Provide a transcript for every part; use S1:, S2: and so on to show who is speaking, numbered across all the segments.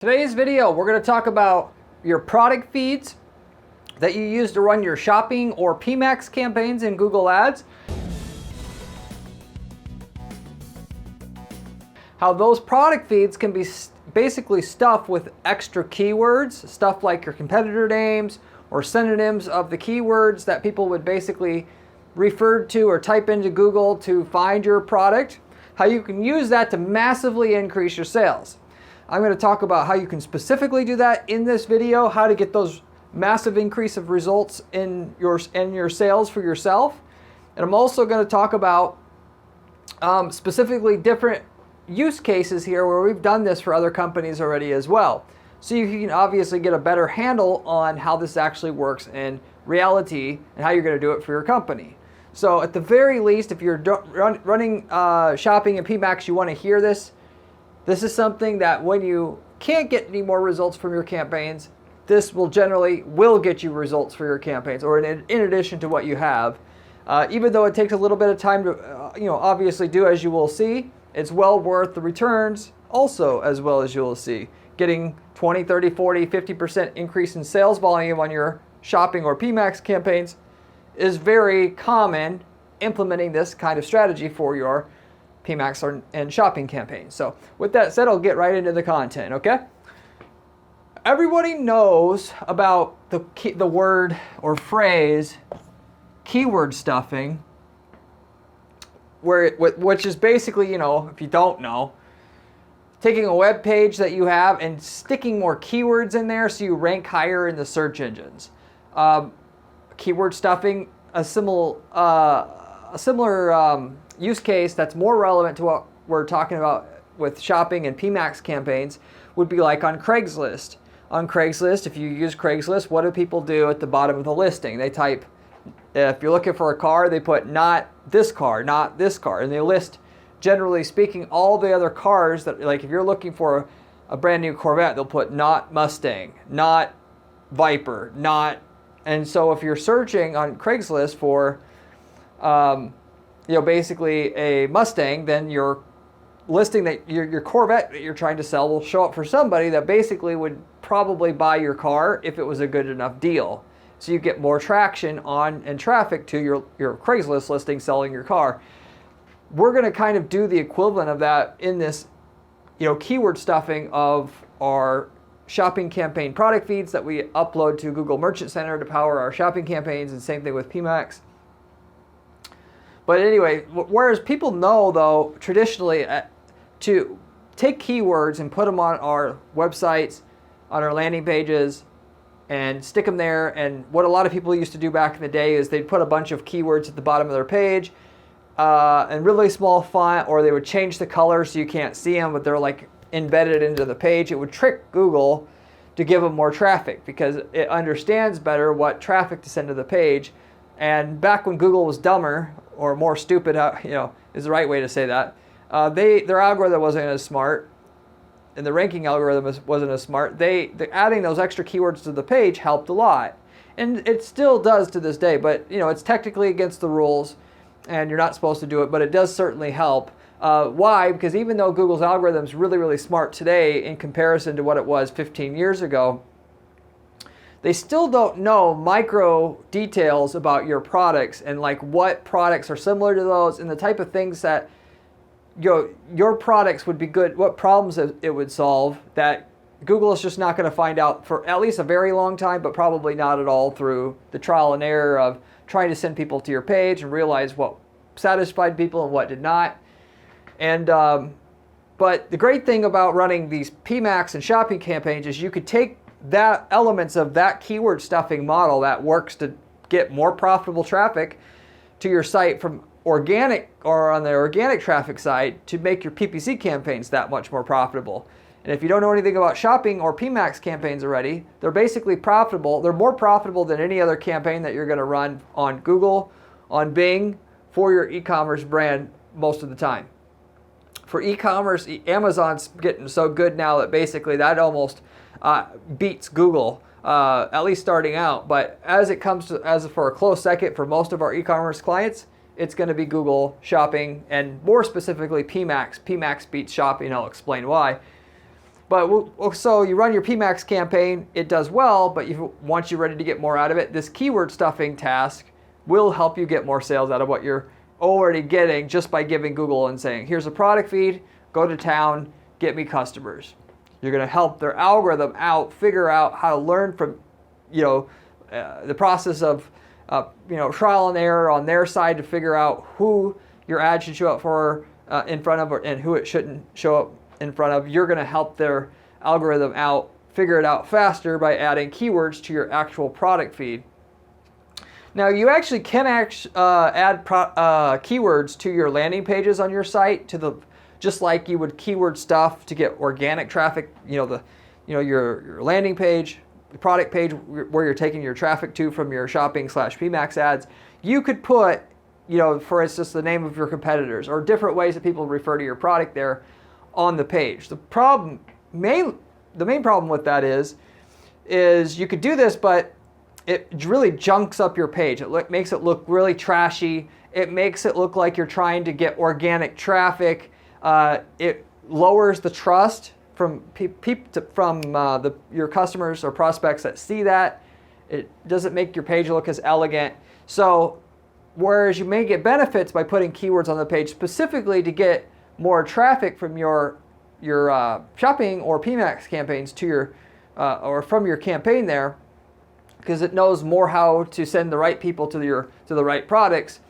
S1: Today's video, we're going to talk about your product feeds that you use to run your shopping or PMAX campaigns in Google Ads. How those product feeds can be basically stuffed with extra keywords, stuff like your competitor names or synonyms of the keywords that people would basically refer to or type into Google to find your product. How you can use that to massively increase your sales. I'm going to talk about how you can specifically do that in this video, how to get those massive increase of results in your sales for yourself. And I'm also going to talk about specifically different use cases here where we've done this for other companies already as well. So you can obviously get a better handle on how this actually works in reality and how you're going to do it for your company. So at the very least, if you're running shopping in PMAX, you want to hear this. This is something that when you can't get any more results from your campaigns, this will get you results for your campaigns, or in addition to what you have. Even though it takes a little bit of time to, obviously do, as you will see, it's well worth the returns also, as well as you will see. Getting 20, 30, 40, 50% increase in sales volume on your shopping or PMAX campaigns is very common, implementing this kind of strategy for your PMAX and shopping campaigns. So with that said, I'll get right into the content, okay? Everybody knows about the word or phrase keyword stuffing, which is basically, if you don't know, taking a web page that you have and sticking more keywords in there so you rank higher in the search engines. Keyword stuffing, a similar use case that's more relevant to what we're talking about with shopping and PMAX campaigns would be like on Craigslist. On Craigslist, if you use Craigslist, what do people do at the bottom of the listing? They type, if you're looking for a car, they put not this car, and they list, generally speaking, all the other cars that, like if you're looking for a brand new Corvette, they'll put not Mustang, not Viper, not, and so if you're searching on Craigslist for basically a Mustang, then your listing that your Corvette that you're trying to sell will show up for somebody that basically would probably buy your car if it was a good enough deal. So you get more traction on and traffic to your Craigslist listing selling your car. We're going to kind of do the equivalent of that in this, keyword stuffing of our shopping campaign product feeds that we upload to Google Merchant Center to power our shopping campaigns, and same thing with PMAX. But anyway, whereas people know, though, traditionally to take keywords and put them on our websites, on our landing pages, and stick them there. And what a lot of people used to do back in the day is they'd put a bunch of keywords at the bottom of their page and really small font, or they would change the color so you can't see them, but they're like embedded into the page. It would trick Google to give them more traffic because it understands better what traffic to send to the page. And back when Google was dumber, or more stupid, is the right way to say that, their algorithm wasn't as smart, and the ranking algorithm wasn't as smart. Adding those extra keywords to the page helped a lot. And it still does to this day, but it's technically against the rules, and you're not supposed to do it, but it does certainly help. Why? Because even though Google's algorithm is really, really smart today in comparison to what it was 15 years ago, they still don't know micro details about your products and like what products are similar to those and the type of things that your products would be good, what problems it would solve, that Google is just not going to find out for at least a very long time, but probably not at all through the trial and error of trying to send people to your page and realize what satisfied people and what did not. And but the great thing about running these PMAX and shopping campaigns is you could take that elements of that keyword stuffing model that works to get more profitable traffic to your site from organic or on the organic traffic side to make your PPC campaigns that much more profitable. And if you don't know anything about shopping or PMAX campaigns already, they're basically profitable. They're more profitable than any other campaign that you're going to run on Google, on Bing, for your e-commerce brand most of the time. For e-commerce, Amazon's getting so good now that basically that almost beats Google, at least starting out. But as it comes to, as for a close second for most of our e-commerce clients, it's going to be Google Shopping, and more specifically PMAX. PMAX beats shopping. I'll explain why. But so you run your PMAX campaign, it does well, but once you're ready to get more out of it, this keyword stuffing task will help you get more sales out of what you're already getting just by giving Google and saying, here's a product feed, go to town, get me customers. You're going to help their algorithm out, figure out how to learn from, the process of, trial and error on their side to figure out who your ad should show up for in front of, and who it shouldn't show up in front of. You're going to help their algorithm out, figure it out faster by adding keywords to your actual product feed. Now, you actually can add keywords to your landing pages on your site, just like you would keyword stuff to get organic traffic. Your landing page, the product page where you're taking your traffic to from your shopping/PMAX ads. You could put, for instance, the name of your competitors or different ways that people refer to your product there on the page. The main problem with that is you could do this, but it really junks up your page. It makes it look really trashy. It makes it look like you're trying to get organic traffic. It lowers the trust from your customers or prospects that see that. It doesn't make your page look as elegant. So whereas you may get benefits by putting keywords on the page specifically to get more traffic from your shopping or PMAX campaigns to your or from your campaign there, because it knows more how to send the right people to the right products.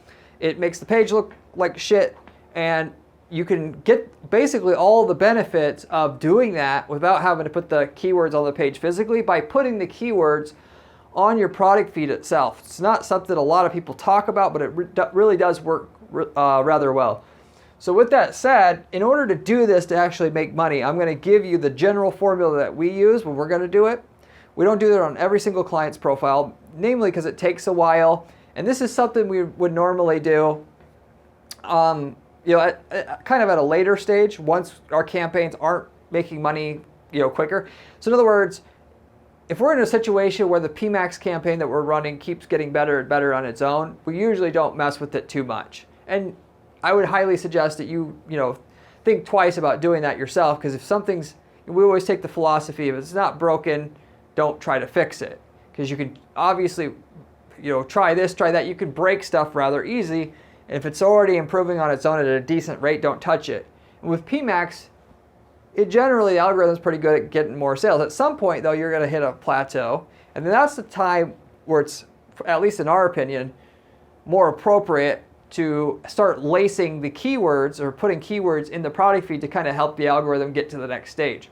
S1: It makes the page look like shit, and you can get basically all the benefits of doing that without having to put the keywords on the page physically by putting the keywords on your product feed itself. It's not something a lot of people talk about, but it really does work rather well. So with that said, in order to do this to actually make money, I'm going to give you the general formula that we use when we're going to do it. We don't do that on every single client's profile, namely because it takes a while, and this is something we would normally do kind of at a later stage once our campaigns aren't making money quicker. So in other words, if we're in a situation where the PMAX campaign that we're running keeps getting better and better on its own, we usually don't mess with it too much. And I would highly suggest that you think twice about doing that yourself, because if we always take the philosophy, if it's not broken, don't try to fix it, because you can obviously try this, try that. You can break stuff rather easy. And if it's already improving on its own at a decent rate, don't touch it. And with PMAX, the algorithm is pretty good at getting more sales. At some point, though, you're going to hit a plateau. And then that's the time where it's, at least in our opinion, more appropriate to start lacing the keywords or putting keywords in the product feed to kind of help the algorithm get to the next stage.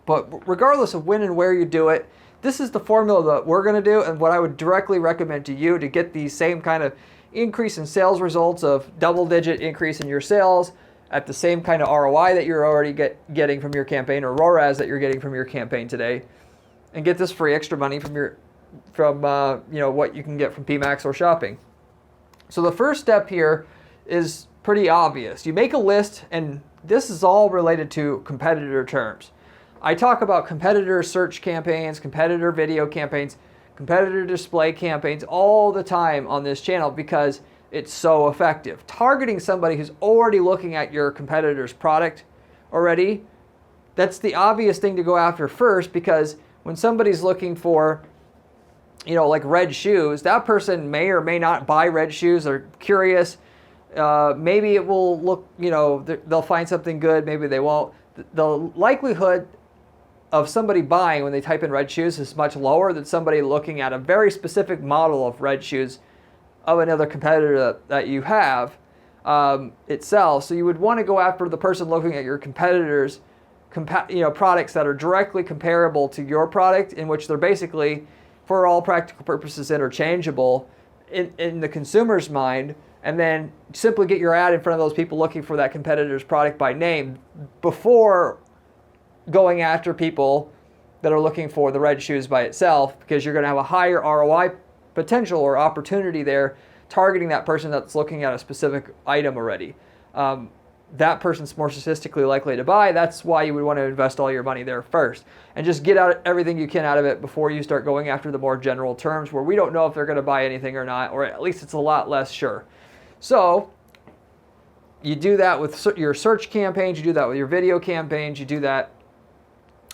S1: But regardless of when and where you do it, this is the formula that we're going to do, and what I would directly recommend to you to get these same kind of increase in sales results of double-digit increase in your sales at the same kind of ROI that you're already getting from your campaign, or ROAS that you're getting from your campaign today, and get this free extra money from what you can get from PMAX or shopping. So the first step here is pretty obvious. You make a list, and this is all related to competitor terms. I talk about competitor search campaigns, competitor video campaigns, competitor display campaigns all the time on this channel because it's so effective. Targeting somebody who's already looking at your competitor's product already, that's the obvious thing to go after first, because when somebody's looking for, like red shoes, that person may or may not buy red shoes. They're curious. Maybe it will look, they'll find something good. Maybe they won't. The likelihood of somebody buying when they type in red shoes is much lower than somebody looking at a very specific model of red shoes of another competitor that you have itself. So you would want to go after the person looking at your competitors' products that are directly comparable to your product, in which they're basically, for all practical purposes, interchangeable in the consumer's mind, and then simply get your ad in front of those people looking for that competitor's product by name before going after people that are looking for the red shoes by itself, because you're going to have a higher ROI potential or opportunity there targeting that person that's looking at a specific item already. That person's more statistically likely to buy. That's why you would want to invest all your money there first, and just get out everything you can out of it before you start going after the more general terms where we don't know if they're going to buy anything or not, or at least it's a lot less sure. So you do that with your search campaigns, you do that with your video campaigns, you do that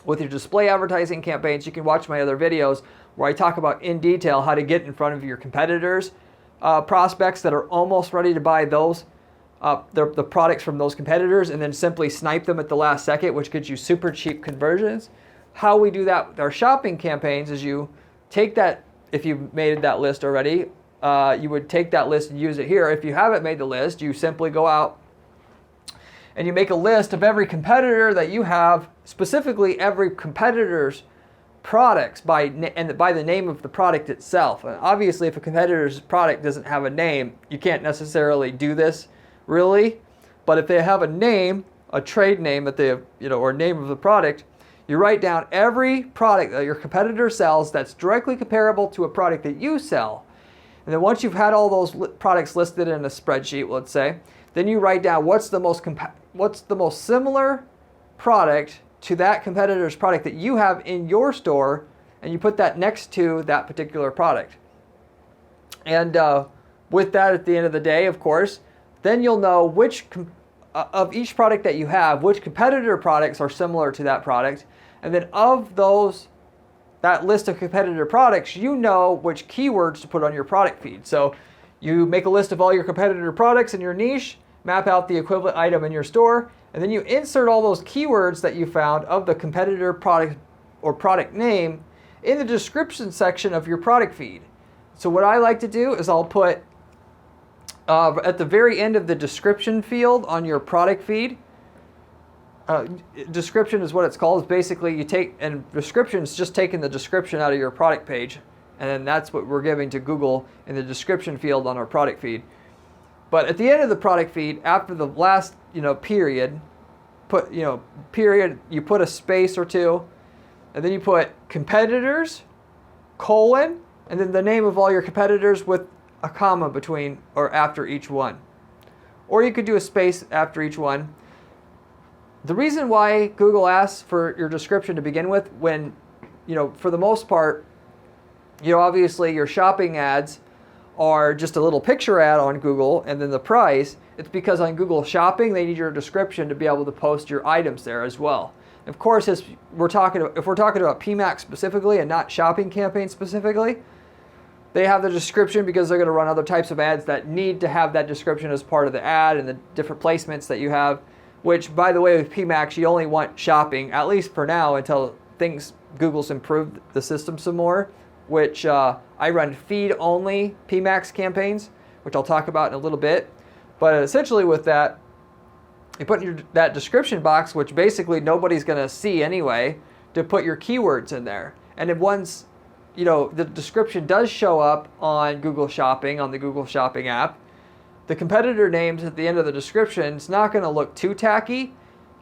S1: with your display advertising campaigns, you can watch my other videos where I talk about in detail how to get in front of your competitors, prospects that are almost ready to buy those, the products from those competitors, and then simply snipe them at the last second, which gets you super cheap conversions. How we do that with our shopping campaigns is you take that, if you've made that list already, you would take that list and use it here. If you haven't made the list, you simply go out and you make a list of every competitor that you have, specifically every competitor's products by the name of the product itself. And obviously, if a competitor's product doesn't have a name, you can't necessarily do this really. But if they have a name, a trade name that they have, or name of the product, you write down every product that your competitor sells that's directly comparable to a product that you sell. And then once you've had all those products listed in a spreadsheet, let's say, then you write down what's the most similar product to that competitor's product that you have in your store, and you put that next to that particular product. And with that, at the end of the day, of course, then you'll know which of each product that you have, which competitor products are similar to that product. And then of that list of competitor products, you know which keywords to put on your product feed. So you make a list of all your competitor products in your niche, map out the equivalent item in your store, and then you insert all those keywords that you found of the competitor product or product name in the description section of your product feed. So what I like to do is I'll put at the very end of the description field on your product feed, description is what it's called. It's basically description is just taking the description out of your product page, and then that's what we're giving to Google in the description field on our product feed. But at the end of the product feed, after the last period, you put a space or two, and then you put competitors, colon, and then the name of all your competitors with a comma between or after each one. Or you could do a space after each one. The reason why Google asks for your description to begin with, when, for the most part, obviously your shopping ads are just a little picture ad on Google and then the price, it's because on Google Shopping, they need your description to be able to post your items there as well. Of course, if we're talking about PMAX specifically and not shopping campaigns specifically, they have the description because they're going to run other types of ads that need to have that description as part of the ad and the different placements that you have, which, by the way, with PMAX, you only want shopping, at least for now, until Google's improved the system some more, which I run feed-only PMAX campaigns, which I'll talk about in a little bit. But essentially with that, you put that description box, which basically nobody's going to see anyway, to put your keywords in there. And if once the description does show up on Google Shopping, on the Google Shopping app, the competitor names at the end of the description, it's not going to look too tacky.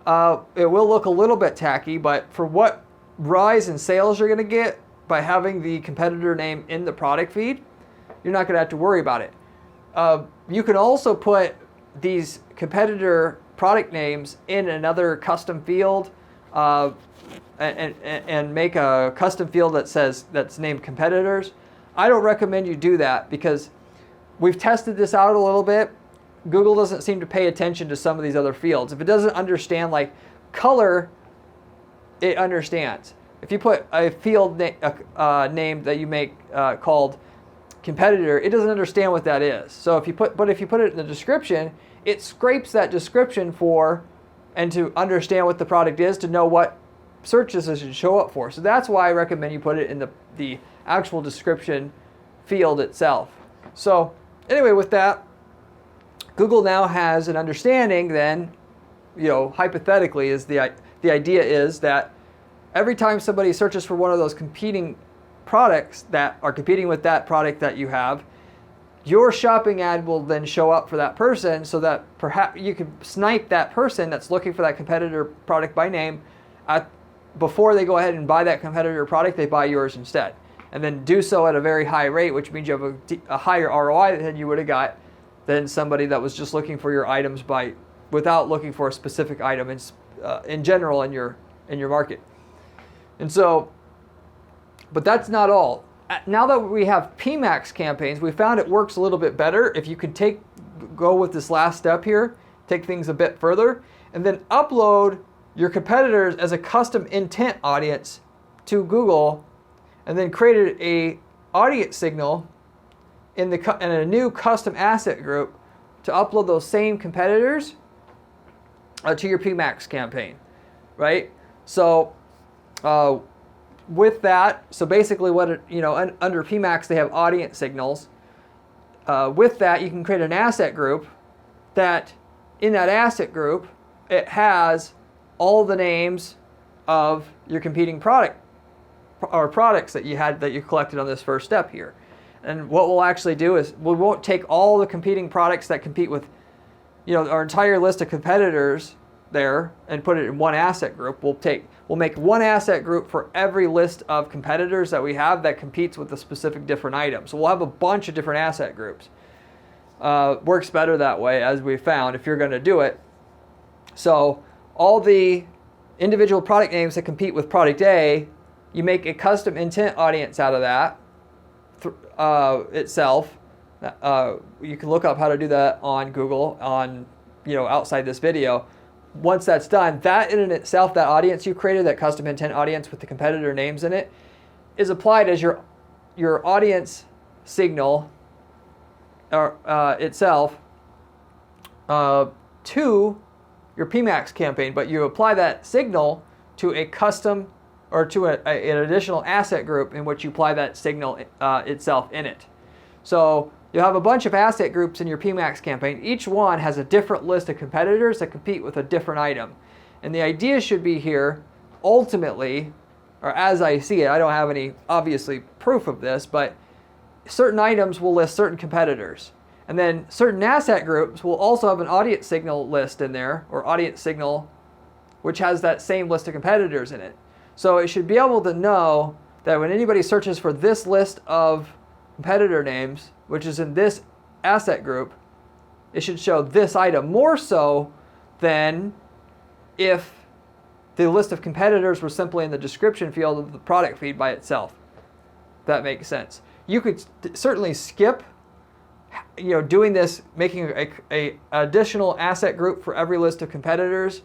S1: It will look a little bit tacky, but for what rise in sales you're going to get by having the competitor name in the product feed, you're not going to have to worry about it. You can also put these competitor product names in another custom field and make a custom field that's named competitors. I don't recommend you do that because we've tested this out a little bit. Google doesn't seem to pay attention to some of these other fields. If it doesn't understand, like color, it understands. If you put a field name that you make called competitor, it doesn't understand what that is. So if you put it in the description, it scrapes that description and to understand what the product is, to know what searches it should show up for. So that's why I recommend you put it in the actual description field itself. So anyway, with that, Google now has an understanding then, hypothetically, is the idea is that every time somebody searches for one of those competing products that are competing with that product that you have, your shopping ad will then show up for that person, so that perhaps you can snipe that person that's looking for that competitor product by name. Before they go ahead and buy that competitor product, they buy yours instead. And then do so at a very high rate, which means you have a higher ROI than you would have got than somebody that was just looking for your items without looking for a specific item in general in your market. And so, but that's not all. Now that we have PMAX campaigns, we found it works a little bit better if you could go with this last step here, take things a bit further, and then upload your competitors as a custom intent audience to Google, and then created a audience signal in a new custom asset group to upload those same competitors to your PMAX campaign, right? So with that, so basically under PMAX they have audience signals. With that, you can create an asset group that in that asset group, it has all the names of your competing products that you collected on this first step here. And what we'll actually do is we won't take all the competing products that compete with, our entire list of competitors there and put it in one asset group. We'll make one asset group for every list of competitors that we have that competes with a specific different item. So we'll have a bunch of different asset groups. Works better that way, as we found, if you're going to do it. So all the individual product names that compete with product A, you make a custom intent audience out of that itself. You can look up how to do that on Google outside this video. Once that's done, that in itself, that audience you created, that custom intent audience with the competitor names in it, is applied as your audience signal itself to your PMAX campaign, but you apply that signal to a custom or to an additional asset group in which you apply that signal itself in it. So you'll have a bunch of asset groups in your PMAX campaign. Each one has a different list of competitors that compete with a different item. And the idea should be here, ultimately, or as I see it, I don't have any, obviously, proof of this, but certain items will list certain competitors. And then certain asset groups will also have an audience signal list in there, or audience signal, which has that same list of competitors in it. So it should be able to know that when anybody searches for this list of competitor names, which is in this asset group, it should show this item more so than if the list of competitors were simply in the description field of the product feed by itself. If that makes sense. You could certainly skip doing this, making a additional asset group for every list of competitors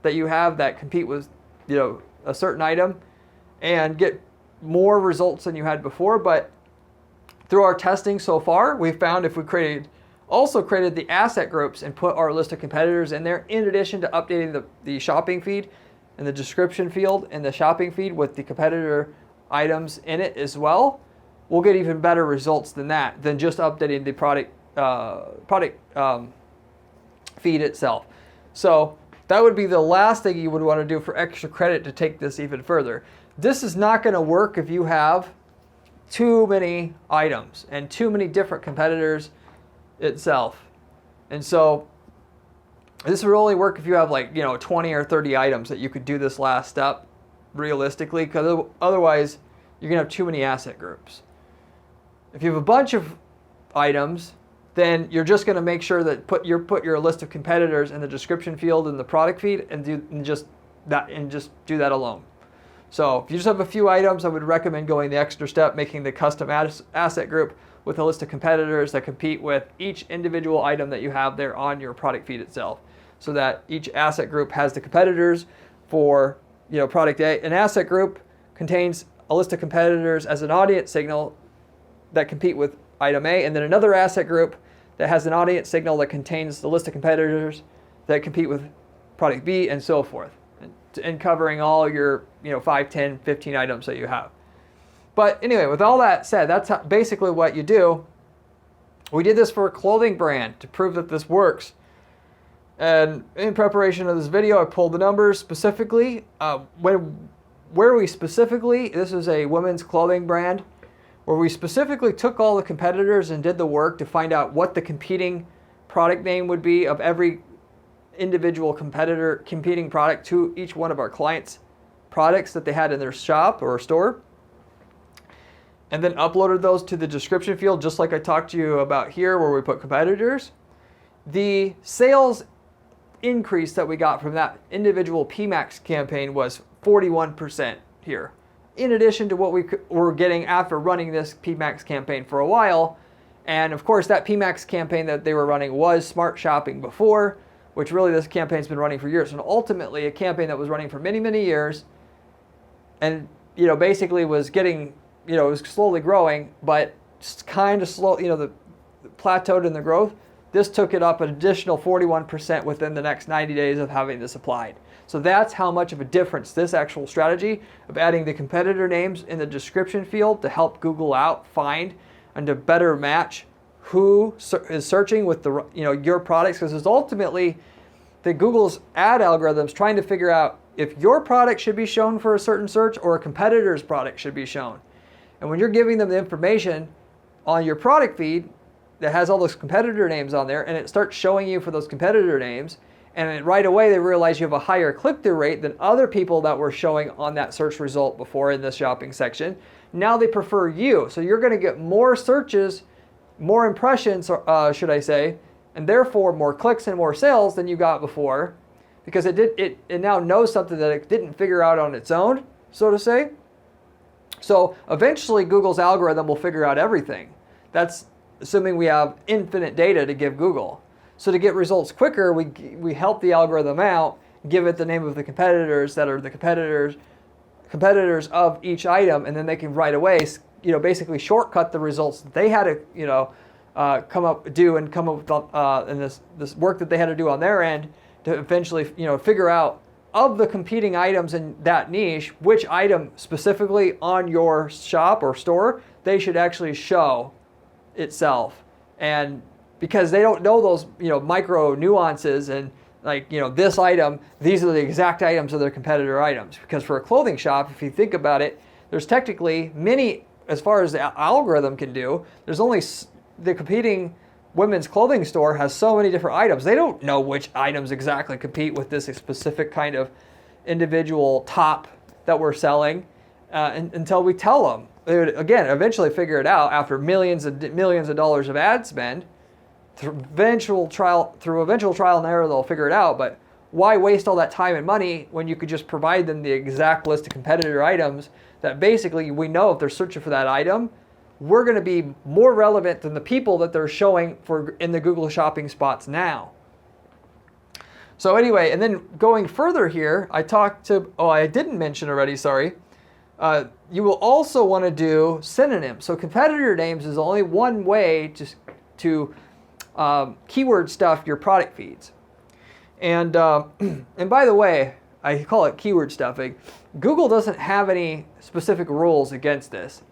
S1: that you have that compete with a certain item, and get more results than you had before. But through our testing so far, we found if we also created the asset groups and put our list of competitors in there, in addition to updating the shopping feed and the description field and the shopping feed with the competitor items in it as well, we'll get even better results than just updating the product feed itself. So that would be the last thing you would want to do for extra credit to take this even further. This is not going to work if you have too many items and too many different competitors itself. And so this would only work if you have 20 or 30 items that you could do this last step realistically, because otherwise you're going to have too many asset groups. If you have a bunch of items, then you're just going to make sure that put your list of competitors in the description field in the product feed and just do that alone. So if you just have a few items, I would recommend going the extra step, making the custom asset group with a list of competitors that compete with each individual item that you have there on your product feed itself, so that each asset group has the competitors for product A. An asset group contains a list of competitors as an audience signal that compete with item A, and then another asset group that has an audience signal that contains the list of competitors that compete with product B, and so forth, and covering all your 5, 10, 15 items that you have. But anyway, with all that said, that's basically what you do. We did this for a clothing brand to prove that this works. And in preparation of this video, I pulled the numbers specifically. This is a women's clothing brand, where we specifically took all the competitors and did the work to find out what the competing product name would be of every individual competitor competing product to each one of our clients' products that they had in their shop or store, and then uploaded those to the description field, just like I talked to you about here, where we put competitors. The sales increase that we got from that individual PMAX campaign was 41% here, in addition to what we were getting after running this PMAX campaign for a while. And of course, that PMAX campaign that they were running was Smart Shopping before, which really this campaign's been running for years. And ultimately a campaign that was running for many, many years and, basically was getting, it was slowly growing, but kind of slow, the plateaued in the growth. This took it up an additional 41% within the next 90 days of having this applied. So that's how much of a difference this actual strategy of adding the competitor names in the description field to help Google out, find, and to better match who is searching with the your products, because it's ultimately the Google's ad algorithms trying to figure out if your product should be shown for a certain search or a competitor's product should be shown. And when you're giving them the information on your product feed that has all those competitor names on there, and it starts showing you for those competitor names, and right away they realize you have a higher click-through rate than other people that were showing on that search result before in the shopping section. Now they prefer you. So you're going to get more searches, more impressions, should I say, and therefore more clicks and more sales than you got before, because it now knows something that it didn't figure out on its own, so to say. So eventually Google's algorithm will figure out everything. That's assuming we have infinite data to give Google. So to get results quicker, we help the algorithm out, give it the name of the competitors that are the competitors of each item, and then they can right away, basically shortcut the results that they had to, come up with in this work that they had to do on their end to eventually, figure out of the competing items in that niche, which item specifically on your shop or store they should actually show itself. And because they don't know those, micro nuances and this item, these are the exact items of their competitor items. Because for a clothing shop, if you think about it, there's technically many, as far as the algorithm can do, there's only the competing women's clothing store has so many different items. They don't know which items exactly compete with this specific kind of individual top that we're selling until we tell them. They would, again, eventually figure it out after millions of dollars of ad spend. Through eventual trial and error, they'll figure it out. But why waste all that time and money when you could just provide them the exact list of competitor items that basically we know if they're searching for that item, we're going to be more relevant than the people that they're showing for in the Google shopping spots now. So anyway, and then going further here, I didn't mention already, sorry. You will also want to do synonyms. So competitor names is only one way to keyword stuff your product feeds. And by the way, I call it keyword stuffing. Google doesn't have any specific rules against this.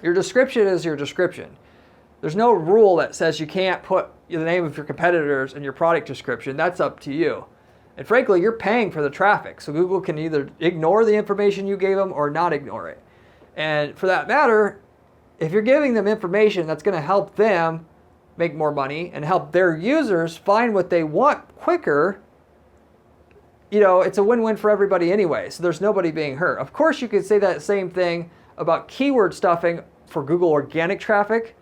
S1: Your description is your description. There's no rule that says you can't put the name of your competitors in your product description. That's up to you. And frankly, you're paying for the traffic. So Google can either ignore the information you gave them or not ignore it. And for that matter, if you're giving them information that's going to help them make more money and help their users find what they want quicker, it's a win-win for everybody anyway. So there's nobody being hurt. Of course, you could say that same thing about keyword stuffing for Google organic traffic.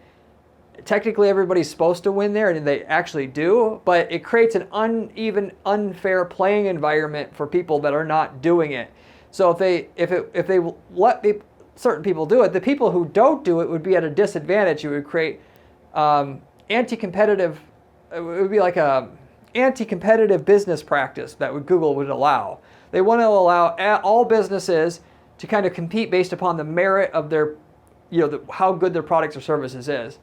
S1: Technically, everybody's supposed to win there, and they actually do, but it creates an uneven, unfair playing environment for people that are not doing it. So if they let certain people do it, the people who don't do it would be at a disadvantage. It would create anti-competitive. It would be like a anti-competitive business practice that Google would allow. They want to allow all businesses to kind of compete based upon the merit of their, how good their products or services is.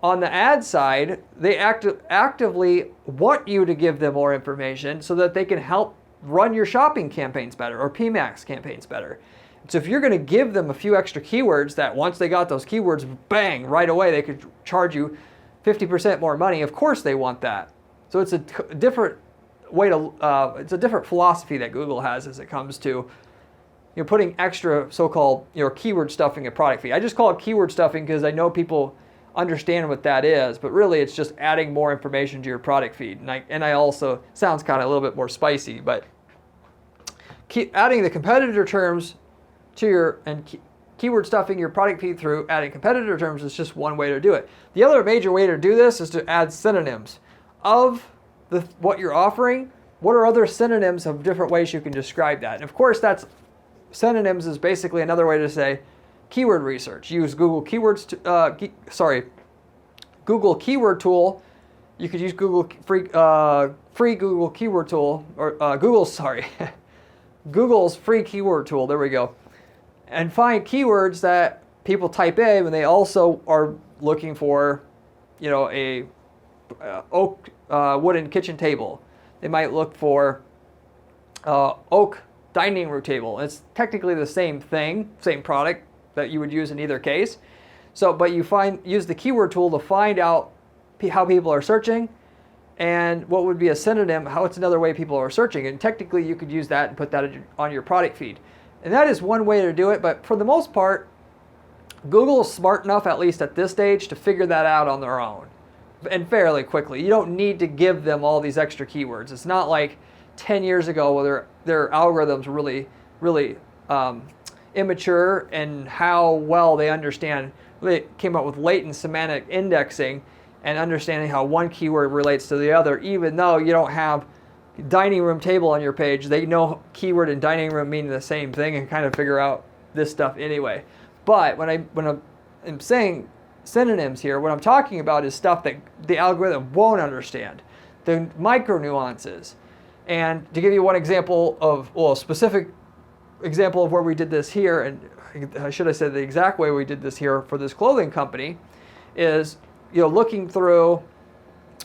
S1: On the ad side, they actively want you to give them more information so that they can help run your shopping campaigns better or PMAX campaigns better. So if you're going to give them a few extra keywords that once they got those keywords, bang, right away they could charge you 50% more money, of course they want that. So it's a different way it's a different philosophy that Google has as it comes to putting extra so-called keyword stuffing a product feed. I just call it keyword stuffing because I know people understand what that is, but really it's just adding more information to your product feed. And I also sounds kind of a little bit more spicy, but adding the competitor terms to keyword stuffing your product feed through adding competitor terms is just one way to do it. The other major way to do this is to add synonyms of what you're offering. What are other synonyms of different ways you can describe that? And of course, synonyms is basically another way to say keyword research. Use Google Keywords. Google Keyword Tool. You could use Google free free Google keyword tool, or Google's free keyword tool, there we go, and find keywords that people type in when they also are looking for, a oak wooden kitchen table. They might look for oak dining room table. It's technically the same thing, same product that you would use in either case. So, but you use the keyword tool to find out how people are searching and what would be a synonym, how it's another way people are searching. And technically you could use that and put that on your product feed. And that is one way to do it, but for the most part, Google is smart enough, at least at this stage, to figure that out on their own and fairly quickly. You don't need to give them all these extra keywords. It's not like 10 years ago where their algorithms were really immature and how well they understand. They came up with latent semantic indexing and understanding how one keyword relates to the other, even though you don't have dining room table on your page. They know keyword and dining room mean the same thing and kind of figure out this stuff anyway. But when I'm saying synonyms here, what I'm talking about is stuff that the algorithm won't understand, the micro nuances. And to give you one example of, a specific example of where we did this here, and should I say the exact way we did this here for this clothing company, is looking through.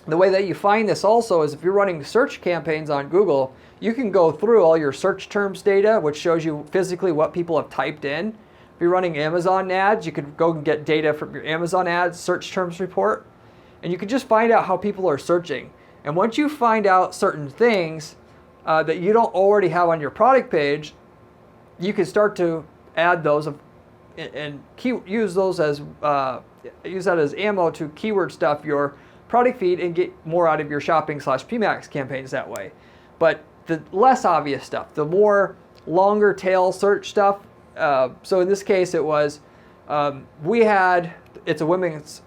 S1: The way that you find this also is if you're running search campaigns on Google, you can go through all your search terms data, which shows you physically what people have typed in. If you're running Amazon ads, you could go and get data from your Amazon ads search terms report, and you can just find out how people are searching. And once you find out certain things that you don't already have on your product page, you can start to add those and use that as ammo to keyword stuff your product feed and get more out of your shopping/PMAX campaigns that way. But the less obvious stuff, the more longer tail search stuff. So in this case, it was it's a women's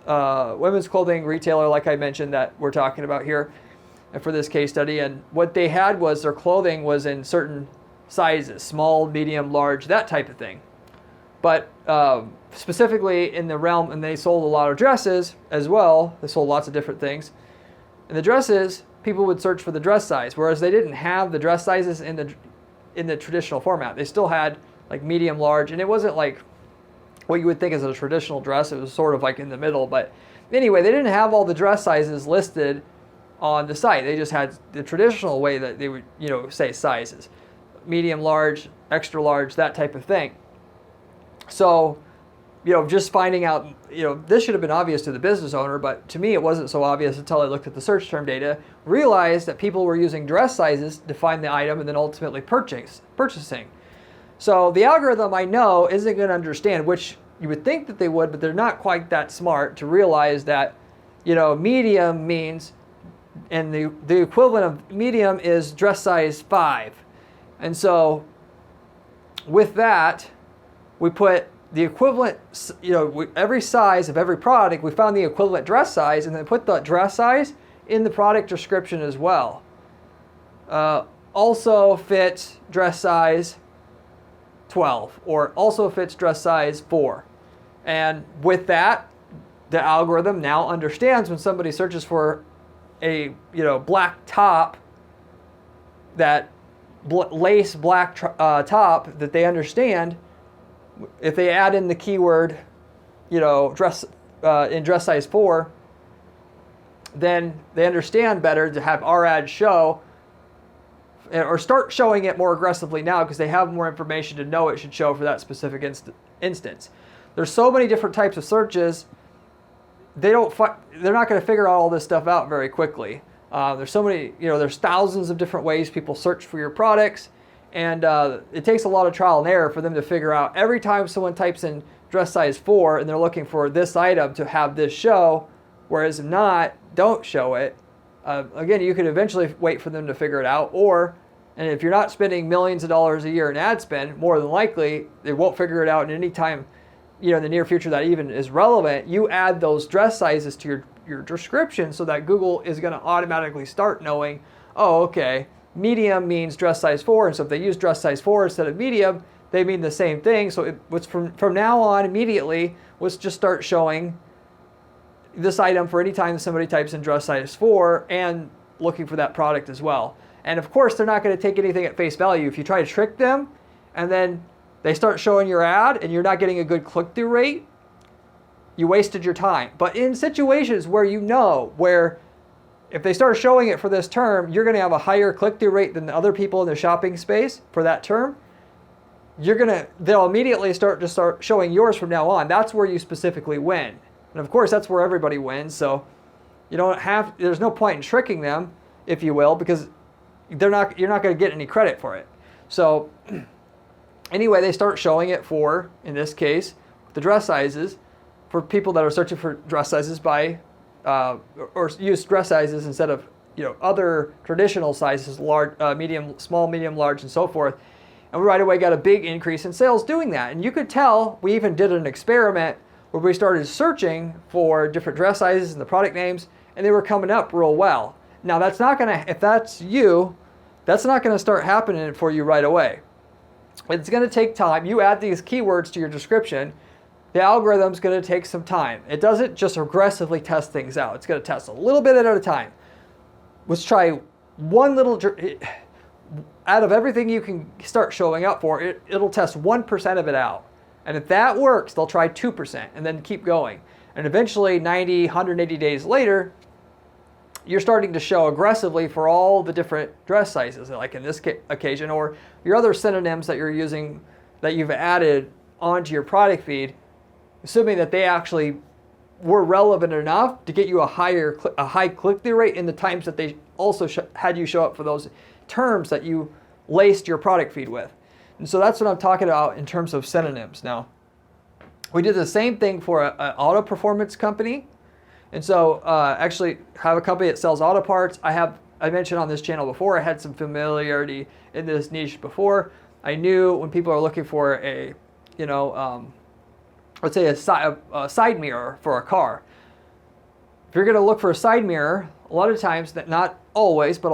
S1: clothing retailer, like I mentioned, that we're talking about here for this case study. And what they had was their clothing was in certain sizes, small, medium, large, that type of thing. But specifically in the realm, and they sold a lot of dresses as well. They sold lots of different things. And the dresses, people would search for the dress size, whereas they didn't have the dress sizes in the traditional format. They still had like medium, large, and it wasn't like what you would think is a traditional dress. It was sort of like in the middle. But anyway, they didn't have all the dress sizes listed on the site. They just had the traditional way that they would, say sizes. Medium, large, extra large, that type of thing. So, just finding out, this should have been obvious to the business owner, but to me it wasn't so obvious until I looked at the search term data, realized that people were using dress sizes to find the item and then ultimately purchasing. So the algorithm, I know, isn't going to understand, which you would think that they would, but they're not quite that smart to realize that, medium means, and the equivalent of medium is dress size 5. And so with that, we put the equivalent, every size of every product, we found the equivalent dress size and then put the dress size in the product description as well. Also fits dress size 12 or also fits dress size 4. And with that, the algorithm now understands when somebody searches for a black top, that lace black top, that they understand if they add in the keyword, dress in dress size 4, then they understand better to have our ad show or start showing it more aggressively now because they have more information to know it should show for that specific instance. There's so many different types of searches. They're not going to figure all this stuff out very quickly. There's so many, there's thousands of different ways people search for your products. And it takes a lot of trial and error for them to figure out every time someone types in dress size 4 and they're looking for this item to have this show, whereas if not, don't show it. Again, you could eventually wait for them to figure it out, and if you're not spending millions of dollars a year in ad spend, more than likely they won't figure it out in any time, in the near future that even is relevant. You add those dress sizes to your description so that Google is going to automatically start knowing, oh, okay, medium means dress size 4, and so if they use dress size 4 instead of medium, they mean the same thing. So from now on, immediately, let's just start showing this item for any time somebody types in dress size 4, and looking for that product as well. And of course, they're not going to take anything at face value. If you try to trick them and then they start showing your ad and you're not getting a good click-through rate, you wasted your time. But in situations where where if they start showing it for this term, you're going to have a higher click-through rate than the other people in the shopping space for that term, they'll immediately start showing yours from now on. That's where you specifically win. And of course, that's where everybody wins. So there's no point in tricking them, if you will, because you're not going to get any credit for it. So anyway, they start showing it for, in this case, the dress sizes for people that are searching for dress sizes by, or use dress sizes instead of other traditional sizes, large, medium, small, medium, large, and so forth. And we right away got a big increase in sales doing that. And you could tell, we even did an experiment where we started searching for different dress sizes and the product names, and they were coming up real well. Now that's not going to, if that's you, that's not going to start happening for you right away. It's going to take time. You add these keywords to your description, the algorithm's going to take some time. It doesn't just aggressively test things out. It's going to test a little bit at a time. Let's try one little, out of everything you can start showing up for, it'll test 1% of it out. And if that works, they'll try 2% and then keep going. And eventually 90, 180 days later, you're starting to show aggressively for all the different dress sizes, like in this occasion, or your other synonyms that you're using that you've added onto your product feed, assuming that they actually were relevant enough to get you a high click-through rate in the times that they also had you show up for those terms that you laced your product feed with. And so that's what I'm talking about in terms of synonyms. Now, we did the same thing for an auto performance company. And so actually have a company that sells auto parts. I mentioned on this channel before, I had some familiarity in this niche before. I knew when people are looking for a, let's say a side mirror for a car. If you're going to look for a side mirror, a lot of times, that not always, but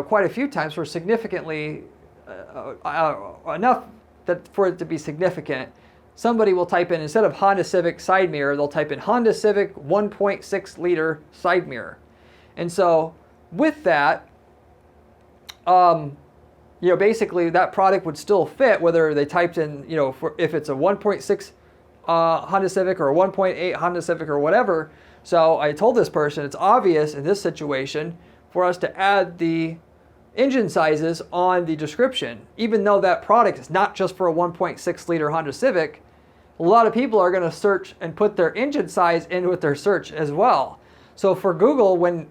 S1: quite a few times, for significantly enough that for it to be significant, somebody will type in, instead of Honda Civic side mirror, they'll type in Honda Civic 1.6 liter side mirror. And so with that, basically that product would still fit whether they typed in, if it's a 1.6 Honda Civic or a 1.8 Honda Civic or whatever. So I told this person it's obvious in this situation for us to add the engine sizes on the description, even though that product is not just for a 1.6 liter Honda Civic. A lot of people are going to search and put their engine size in with their search as well. So for Google, when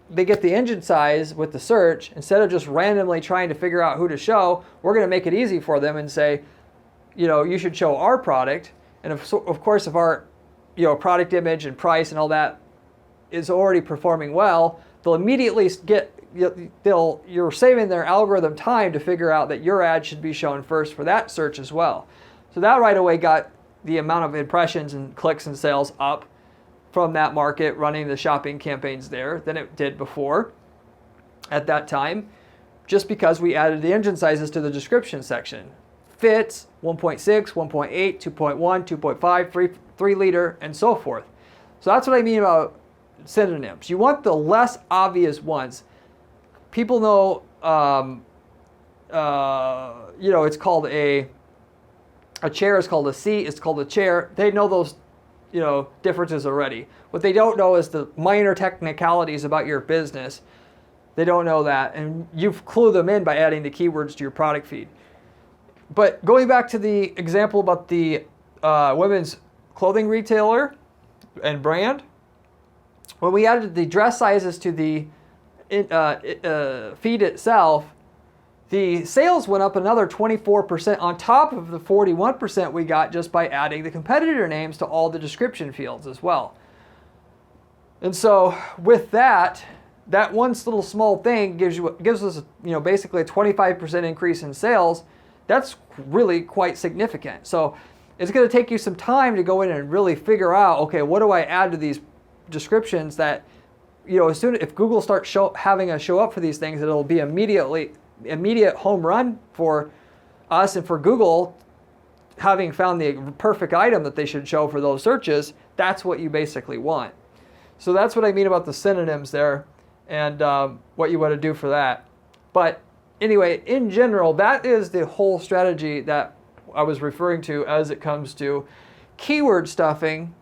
S1: they get the engine size with the search, instead of just randomly trying to figure out who to show, we're going to make it easy for them and say, you should show our product. And of course, if our product image and price and all that is already performing well, they'll immediately you're saving their algorithm time to figure out that your ad should be shown first for that search as well. So that right away got the amount of impressions and clicks and sales up from that market running the shopping campaigns there than it did before at that time, just because we added the engine sizes to the description section. Fits, 1.6, 1.8, 2.1, 2.5, 3 liter, and so forth. So that's what I mean about synonyms. You want the less obvious ones. People know, it's called a chair is called a seat, it's called a chair. They know those, differences already. What they don't know is the minor technicalities about your business. They don't know that, and you've clued them in by adding the keywords to your product feed. But going back to the example about the women's clothing retailer and brand, when we added the dress sizes to the feed itself, the sales went up another 24% on top of the 41% we got just by adding the competitor names to all the description fields as well. And so with that one little small thing gives us basically a 25% increase in sales. That's really quite significant. So it's going to take you some time to go in and really figure out, okay, what do I add to these descriptions that, if Google starts having us show up for these things, it'll be immediate home run for us and for Google, having found the perfect item that they should show for those searches. That's what you basically want. So that's what I mean about the synonyms there. and what you want to do for that. But anyway, in general, that is the whole strategy that I was referring to as it comes to keyword stuffing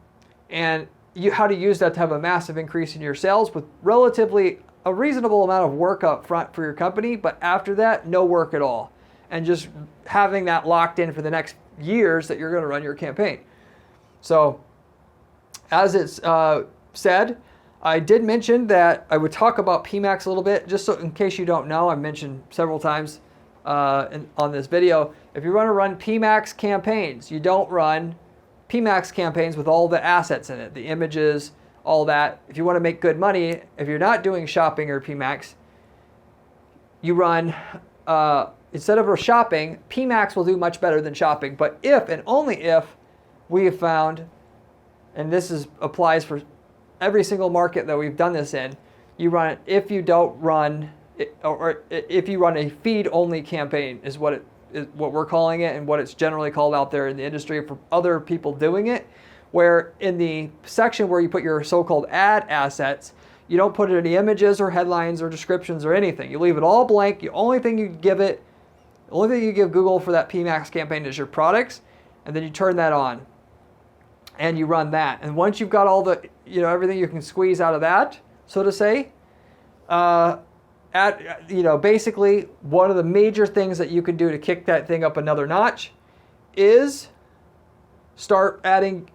S1: and how to use that to have a massive increase in your sales with relatively a reasonable amount of work up front for your company, but after that, no work at all. And just having that locked in for the next years that you're going to run your campaign. So, as it's said, I did mention that I would talk about PMAX a little bit, just so in case you don't know, I've mentioned several times on this video. If you want to run PMAX campaigns, you don't run PMAX campaigns with all the assets in it, the images, all that. If you want to make good money, if you're not doing shopping or PMAX, you run, instead of shopping, PMAX will do much better than shopping. But if and only if we have found, and this applies for every single market that we've done this in, you run it if you don't run, or if you run a feed-only campaign is what we're calling it and what it's generally called out there in the industry for other people doing it, where in the section where you put your so-called ad assets, you don't put any images or headlines or descriptions or anything. You leave it all blank. The only thing you give Google for that PMAX campaign is your products, and then you turn that on and you run that. And once you've got all the, everything you can squeeze out of that, so to say, basically one of the major things that you can do to kick that thing up another notch is start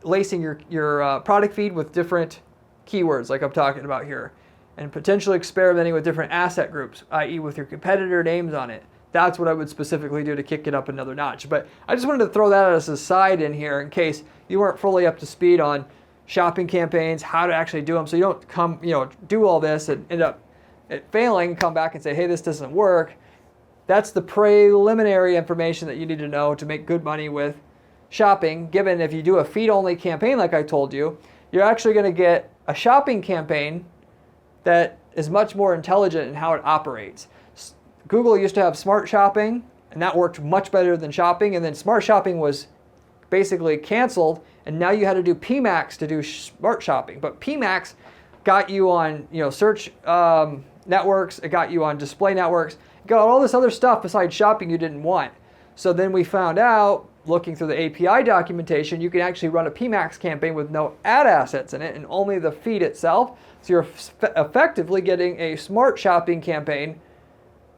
S1: lacing your product feed with different keywords like I'm talking about here, and potentially experimenting with different asset groups, i.e. with your competitor names on it. That's what I would specifically do to kick it up another notch. But I just wanted to throw that as a side in here in case you weren't fully up to speed on shopping campaigns, how to actually do them, so you don't do all this and end up failing and come back and say, hey, this doesn't work. That's the preliminary information that you need to know to make good money with shopping, given if you do a feed-only campaign like I told you, you're actually going to get a shopping campaign that is much more intelligent in how it operates. Google used to have smart shopping, and that worked much better than shopping, and then smart shopping was basically canceled, and now you had to do PMAX to do smart shopping. But PMAX got you on search networks, it got you on display networks, it got all this other stuff besides shopping you didn't want. So then we found out, looking through the API documentation, you can actually run a PMAX campaign with no ad assets in it and only the feed itself. So you're effectively getting a smart shopping campaign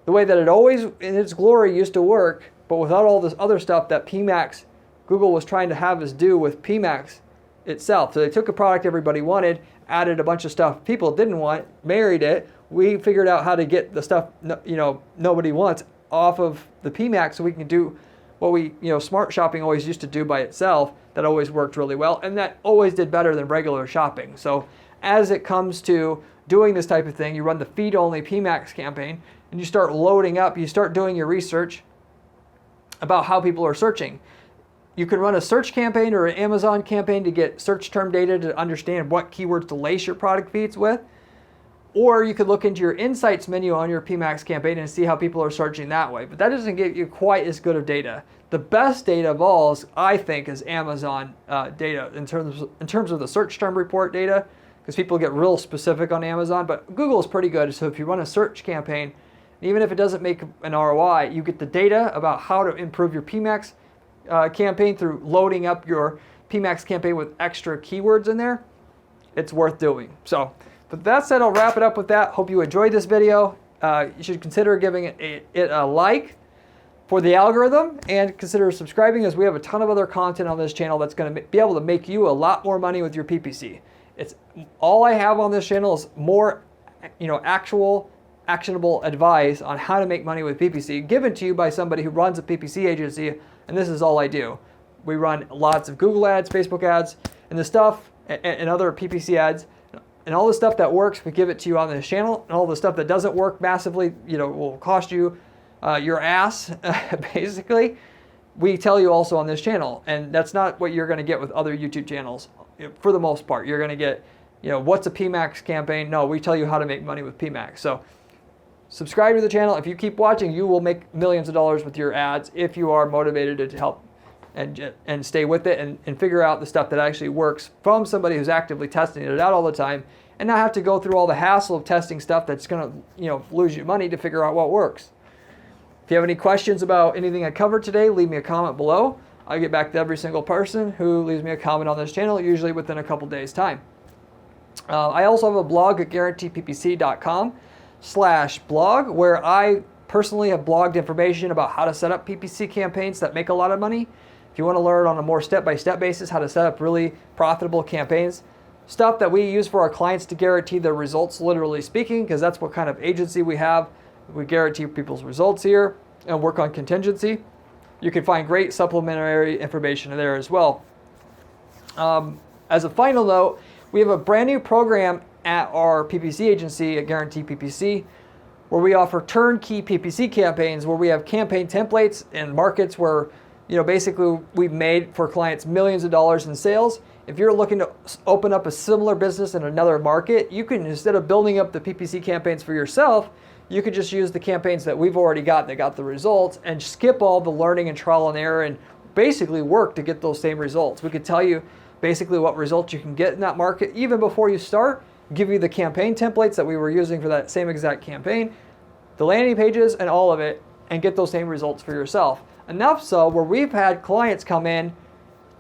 S1: the way that it always, in its glory, used to work, but without all this other stuff that PMAX, Google was trying to have us do with PMAX itself. So they took a product everybody wanted, added a bunch of stuff people didn't want, married it. We figured out how to get the stuff nobody wants off of the PMAX, so we can do what smart shopping always used to do by itself. That always worked really well, and that always did better than regular shopping. So as it comes to doing this type of thing, you run the feed-only PMAX campaign, and you start loading up, you start doing your research about how people are searching. You can run a search campaign or an Amazon campaign to get search term data to understand what keywords to lace your product feeds with. Or you could look into your insights menu on your PMAX campaign and see how people are searching that way. But that doesn't give you quite as good of data. The best data of all, I think, is Amazon data in terms of the search term report data, because people get real specific on Amazon. But Google is pretty good. So if you run a search campaign, even if it doesn't make an ROI, you get the data about how to improve your PMAX campaign through loading up your PMAX campaign with extra keywords in there. It's worth doing. So, but that said, I'll wrap it up with that. Hope you enjoyed this video. You should consider giving it a like for the algorithm, and consider subscribing, as we have a ton of other content on this channel that's going to be able to make you a lot more money with your PPC. It's all I have on this channel is more, actual actionable advice on how to make money with PPC, given to you by somebody who runs a PPC agency, and this is all I do. We run lots of Google ads, Facebook ads, and the stuff, and other PPC ads, and all the stuff that works, we give it to you on this channel, and all the stuff that doesn't work massively, will cost you your ass, basically, we tell you also on this channel. And that's not what you're going to get with other YouTube channels. For the most part, you're going to get, what's a PMAX campaign? No, we tell you how to make money with PMAX. So subscribe to the channel. If you keep watching, you will make millions of dollars with your ads if you are motivated to help and stay with it and figure out the stuff that actually works from somebody who's actively testing it out all the time and not have to go through all the hassle of testing stuff that's going to lose you money to figure out what works. If you have any questions about anything I covered today, leave me a comment below. I'll get back to every single person who leaves me a comment on this channel, usually within a couple days' time. I also have a blog at guaranteeppc.com/blog where I personally have blogged information about how to set up PPC campaigns that make a lot of money. If you want to learn on a more step-by-step basis how to set up really profitable campaigns, stuff that we use for our clients to guarantee their results, literally speaking, because that's what kind of agency we have. We guarantee people's results here and work on contingency. You can find great supplementary information there as well. As a final note, we have a brand new program at our PPC agency at Guarantee PPC where we offer turnkey PPC campaigns where we have campaign templates in markets where, basically we've made for clients millions of dollars in sales. If you're looking to open up a similar business in another market, you can, instead of building up the PPC campaigns for yourself, you could just use the campaigns that we've already got that got the results and skip all the learning and trial and error and basically work to get those same results. We could tell you basically what results you can get in that market even before you start, give you the campaign templates that we were using for that same exact campaign, the landing pages and all of it, and get those same results for yourself. Enough so where we've had clients come in,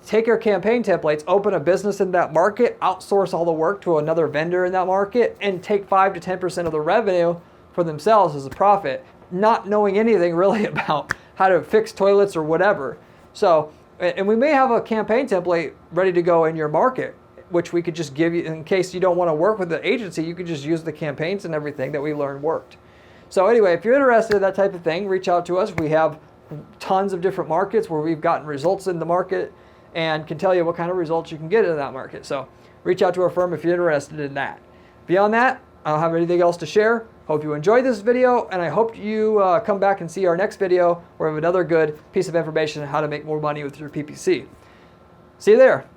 S1: take our campaign templates, open a business in that market, outsource all the work to another vendor in that market, and take 5 to 10% of the revenue for themselves as a profit, not knowing anything really about how to fix toilets or whatever. So, and we may have a campaign template ready to go in your market, which we could just give you in case you don't want to work with the agency. You could just use the campaigns and everything that we learned worked. So anyway, if you're interested in that type of thing, reach out to us. We have tons of different markets where we've gotten results in the market and can tell you what kind of results you can get in that market. So reach out to our firm if you're interested in that. Beyond that, I don't have anything else to share. Hope you enjoyed this video, and I hope you come back and see our next video where we have another good piece of information on how to make more money with your PPC. See you there.